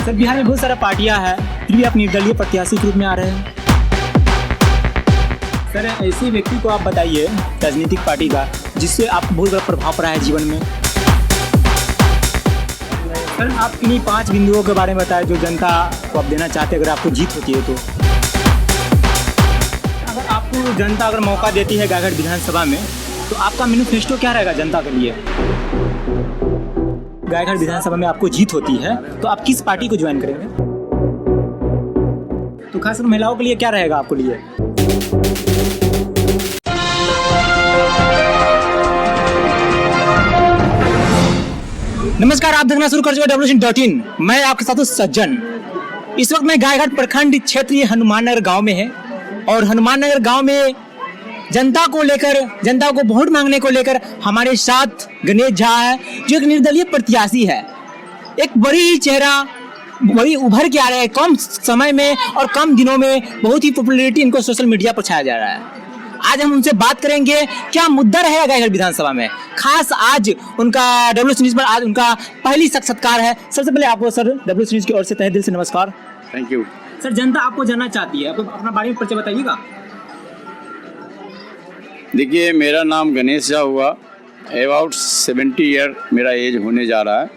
Sir Bihar में बहुत सारा पार्टियां हैं, फिर भी आप निर्दलीय प्रत्याशी के रूप में आ रहे हैं। सर ऐसे व्यक्ति को आप बताइए राजनीतिक पार्टी का जिससे आपको बहुत बड़ा प्रभाव पड़ा है जीवन में। सर आप किन्हीं 5 बिंदुओं के बारे में बताएं जो जनता को आप देना चाहते हैं अगर आपको जीत होती है तो। अगर आपको जनता अगर मौका देती है गायघाट विधानसभा में तो आपका मैनिफेस्टो क्या रहेगा जनता के लिए? गायघाट विधानसभा में आपको जीत होती है तो आप किस पार्टी को ज्वाइन करेंगे? तो खासकर महिलाओं के लिए क्या रहेगा आपके लिए? नमस्कार, आप देखना शुरू कर चुके WCN.in। मैं आपके साथ हूं सज्जन। इस वक्त मैं गायघाट प्रखंड क्षेत्रीय हनुमान नगर गाँव में है और हनुमान नगर गाँव में जनता को वोट मांगने को लेकर हमारे साथ गणेश झा है जो एक निर्दलीय प्रत्याशी है। एक बड़ी उभर के आ रहे हैं कम समय में और कम दिनों में बहुत ही पॉपुलैरिटी इनको सोशल मीडिया पर छाया जा रहा है। आज हम उनसे बात करेंगे क्या मुद्दा रहेगा गायघाट विधानसभा में। खास आज उनका WCN न्यूज़ पर आज उनका पहली साक्षात्कार है। सबसे पहले आपको सर WCN न्यूज़ की ओर से तहे दिल से नमस्कार। थैंक यू सर, जनता आपको जानना चाहती है, आपको अपना बारे में परिचय बताइएगा। देखिए, मेरा नाम गणेश झा हुआ। अबाउट 70 ईयर मेरा एज होने जा रहा है।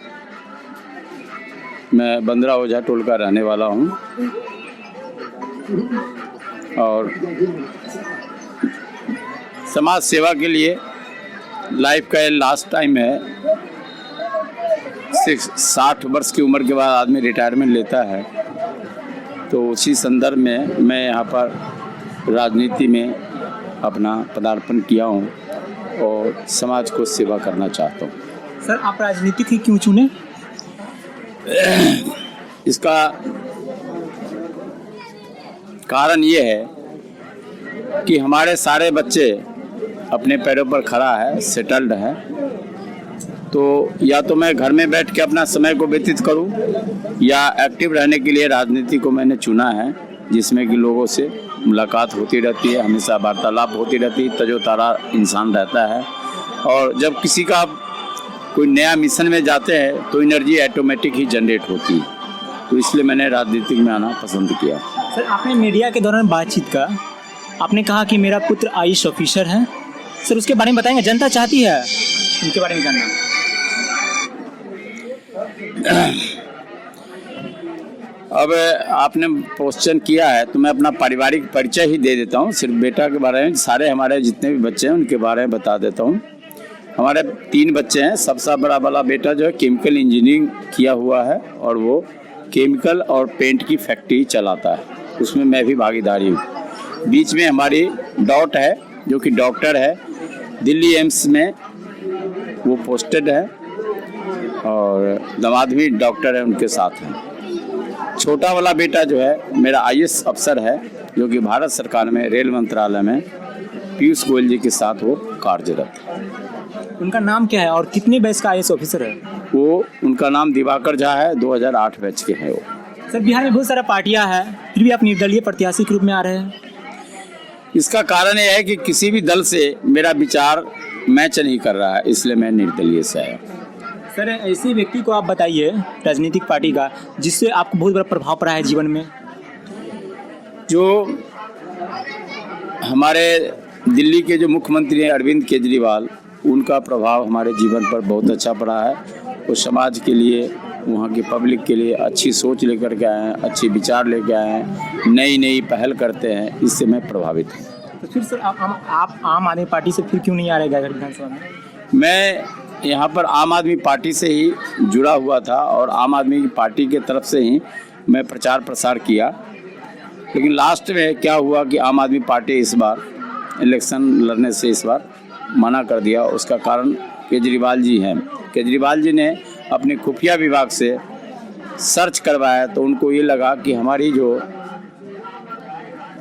मैं बंदरा ओझा टोल का रहने वाला हूँ और समाज सेवा के लिए लाइफ का लास्ट टाइम है। 60 वर्ष की उम्र के बाद आदमी रिटायरमेंट लेता है, तो उसी संदर्भ में मैं यहाँ पर राजनीति में अपना पदार्पण किया हूँ और समाज को सेवा करना चाहता हूँ। सर आप राजनीति ही क्यों चुने? इसका कारण ये है कि हमारे सारे बच्चे अपने पैरों पर खड़ा है, सेटल्ड है, तो या तो मैं घर में बैठ के अपना समय को व्यतीत करूं या एक्टिव रहने के लिए राजनीति को मैंने चुना है, जिसमें कि लोगों से मुलाकात होती रहती है, हमेशा वार्तालाप होती रहती है, तरोताज़ा इंसान रहता है। और जब किसी का कोई नया मिशन में जाते हैं तो एनर्जी ऑटोमेटिक ही जनरेट होती है, तो इसलिए मैंने राजनीति में आना पसंद किया। सर आपने मीडिया के दौरान बातचीत का आपने कहा कि मेरा पुत्र IAS ऑफिसर है। सर उसके बारे में बताएंगे, जनता चाहती है उनके बारे में जानना। अब आपने क्वेश्चन किया है तो मैं अपना पारिवारिक परिचय ही दे देता हूँ। सिर्फ बेटा के बारे में, सारे हमारे जितने भी बच्चे हैं उनके बारे में बता देता हूँ। हमारे 3 बच्चे हैं। सबसे बड़ा वाला बेटा जो है केमिकल इंजीनियरिंग किया हुआ है और वो केमिकल और पेंट की फैक्ट्री चलाता है, उसमें मैं भी भागीदारी हूँ। बीच में हमारी डॉट है जो कि डॉक्टर है, दिल्ली एम्स में वो पोस्टेड है और दामाद भी डॉक्टर है, उनके साथ हैं। छोटा वाला बेटा जो है मेरा IAS अफसर है, जो कि भारत सरकार में रेल मंत्रालय में पीयूष गोयल जी के साथ वो कार्यरत है। उनका नाम क्या है और कितने बैच का IAS ऑफिसर है? वो उनका नाम दिवाकर झा है, 2008 बैच के हैं वो। सर बिहार में बहुत सारा पार्टियां हैं, फिर भी आप निर्दलीय प्रत्याशी के रूप में आ रहे हैं। इसका कारण यह है कि किसी भी दल से मेरा विचार मैच नहीं कर रहा है, इसलिए मैं निर्दलीय से आया। सर ऐसे व्यक्ति को आप बताइए राजनीतिक पार्टी का जिससे आपको बहुत बड़ा प्रभाव पड़ा है जीवन में। जो हमारे दिल्ली के जो मुख्यमंत्री हैं अरविंद केजरीवाल, उनका प्रभाव हमारे जीवन पर बहुत अच्छा पड़ा है। वो समाज के लिए, वहाँ की पब्लिक के लिए अच्छी सोच लेकर के आए हैं, अच्छे विचार लेकर आए हैं, नई पहल करते हैं, इससे मैं प्रभावित हूँ। तो फिर सर आप आम आदमी पार्टी से फिर क्यों नहीं आ रहे गायघाट विधानसभा में? मैं यहाँ पर आम आदमी पार्टी से ही जुड़ा हुआ था और आम आदमी पार्टी के तरफ से ही मैं प्रचार प्रसार किया, लेकिन लास्ट में क्या हुआ कि आम आदमी पार्टी इस बार इलेक्शन लड़ने से इस बार मना कर दिया। उसका कारण केजरीवाल जी हैं। केजरीवाल जी ने अपने खुफिया विभाग से सर्च करवाया तो उनको ये लगा कि हमारी जो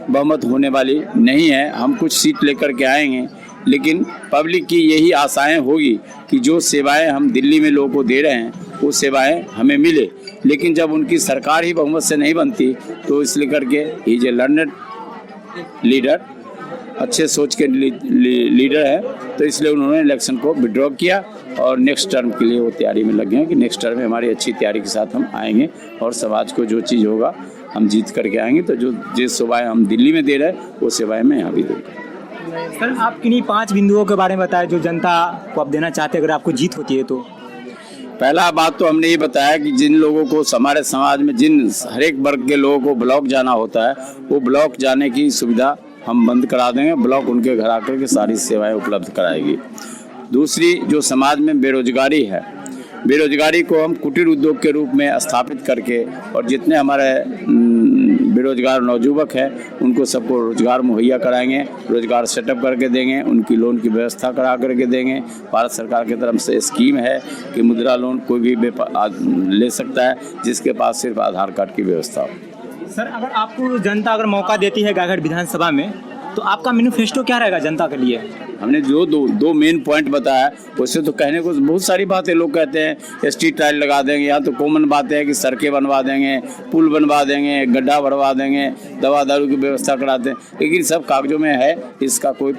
बहुमत होने वाली नहीं है, हम कुछ सीट लेकर के आएंगे, लेकिन पब्लिक की यही आशाएं होगी कि जो सेवाएं हम दिल्ली में लोगों को दे रहे हैं वो सेवाएं हमें मिले। लेकिन जब उनकी सरकार ही बहुमत से नहीं बनती तो इसलिए करके ही जे लर्नड लीडर अच्छे सोच के लीडर हैं, तो इसलिए उन्होंने इलेक्शन को विड्रॉ किया और नेक्स्ट टर्म के लिए वो तैयारी में लगे हैं कि नेक्स्ट टर्म में हमारी अच्छी तैयारी के साथ हम आएंगे और समाज को जो चीज़ होगा हम जीत करके आएंगे। तो जो सेवाएं हम दिल्ली में दे रहे हैं वो सेवाएं मैं यहाँ भी दूँगा। सर, आप किन्हीं 5 बिंदुओं के बारे में बताएं जो जनता को आप देना चाहते हैं अगर आपको जीत होती है तो। पहला बात तो हमने ये बताया कि जिन लोगों को हमारे समाज में जिन हर एक वर्ग के लोगों को ब्लॉक जाना होता है वो ब्लॉक जाने की सुविधा हम बंद करा देंगे, ब्लॉक उनके घर आकर के सारी सेवाएं उपलब्ध कराएगी। दूसरी, जो समाज में बेरोजगारी है, बेरोजगारी को हम कुटीर उद्योग के रूप में स्थापित करके और जितने हमारे बेरोजगार नौजुवक हैं उनको सबको रोजगार मुहैया कराएंगे, रोजगार सेटअप करके देंगे, उनकी लोन की व्यवस्था करा करके देंगे। भारत सरकार की तरफ से स्कीम है कि मुद्रा लोन कोई भी ले सकता है जिसके पास सिर्फ आधार कार्ड की व्यवस्था हो। सर, अगर आपको जनता अगर मौका देती है गायघाट विधानसभा में तो आपका मैनिफेस्टो क्या रहेगा जनता के लिए? हमने जो दो मेन पॉइंट बताया उससे तो कहने को बहुत सारी बातें, लोग कहते हैं स्ट्रीट टाइल लगा देंगे, यहाँ तो कॉमन बातें हैं कि सड़कें बनवा देंगे, पुल बनवा देंगे, गड्ढा भरवा देंगे, दवा दारू की व्यवस्था कराते हैं, लेकिन सब कागजों में है, इसका कोई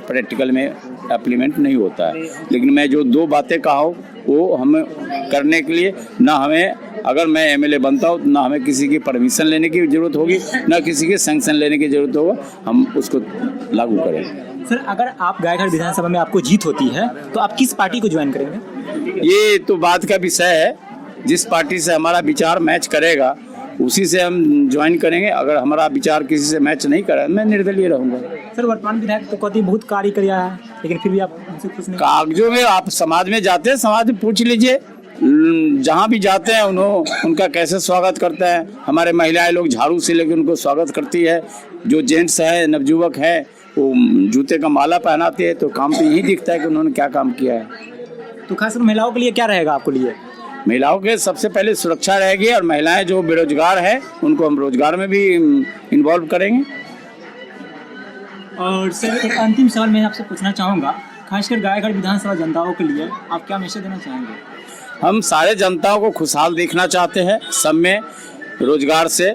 प्रैक्टिकल में एप्लीमेंट नहीं होता है। लेकिन मैं जो 2 बातें कहा हूँ वो हमें करने के लिए ना हमें, अगर मैं एमएलए बनता हूँ ना हमें किसी की परमिशन लेने की ज़रूरत होगी, ना किसी के सैंक्शन लेने की ज़रूरत होगा, हम उसको लागू करेंगे। सर, अगर आप गायघाट विधानसभा में आपको जीत होती है तो आप किस पार्टी को ज्वाइन करेंगे? ये तो बात का विषय है, जिस पार्टी से हमारा विचार मैच करेगा उसी से हम ज्वाइन करेंगे। अगर हमारा विचार किसी से मैच नहीं करे मैं निर्दलीय रहूँगा। सर, वर्तमान विधायक तो कहते बहुत कार्य किया है लेकिन फिर भी आप उनसे कुछ नहीं। कागजों में आप समाज में जाते हैं, समाज में पूछ लीजिए, जहाँ भी जाते हैं उनका कैसे स्वागत करते हैं। हमारे महिलाएं लोग झाड़ू से लेकर उनको स्वागत करती है, जो जेंट्स हैं नवयुवक हैं वो जूते का माला पहनाते हैं, तो काम तो यही दिखता है कि उन्होंने क्या काम किया है। तो खासकर महिलाओं के लिए क्या रहेगा आपको लिए? महिलाओं के सबसे पहले सुरक्षा रहेगी और महिलाएं जो बेरोजगार है उनको हम रोजगार में भी इन्वॉल्व करेंगे। और सर, एक अंतिम सवाल मैं आपसे पूछना चाहूँगा, खासकर गायघाट विधानसभा जनताओं के लिए आप क्या मैसेज देना चाहेंगे? हम सारे जनताओं को खुशहाल देखना चाहते हैं, सब में रोजगार से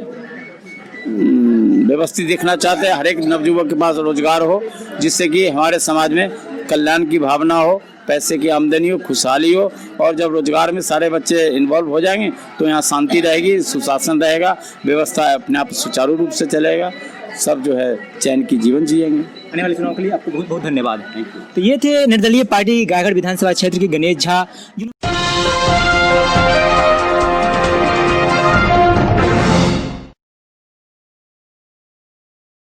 व्यवस्थित देखना चाहते हैं, हर एक नवयुवक के पास रोजगार हो जिससे कि हमारे समाज में कल्याण की भावना हो, पैसे की आमदनी हो, खुशहाली हो। और जब रोजगार में सारे बच्चे इन्वॉल्व हो जाएंगे तो यहाँ शांति रहेगी, सुशासन रहेगा, व्यवस्था अपने आप सुचारू रूप से चलेगा, सब जो है चैन की जीवन जिएंगे। आने वाले चुनाव के लिए आपको बहुत बहुत धन्यवाद। तो ये थे निर्दलीय पार्टी गायघाट विधानसभा क्षेत्र के गणेश झा।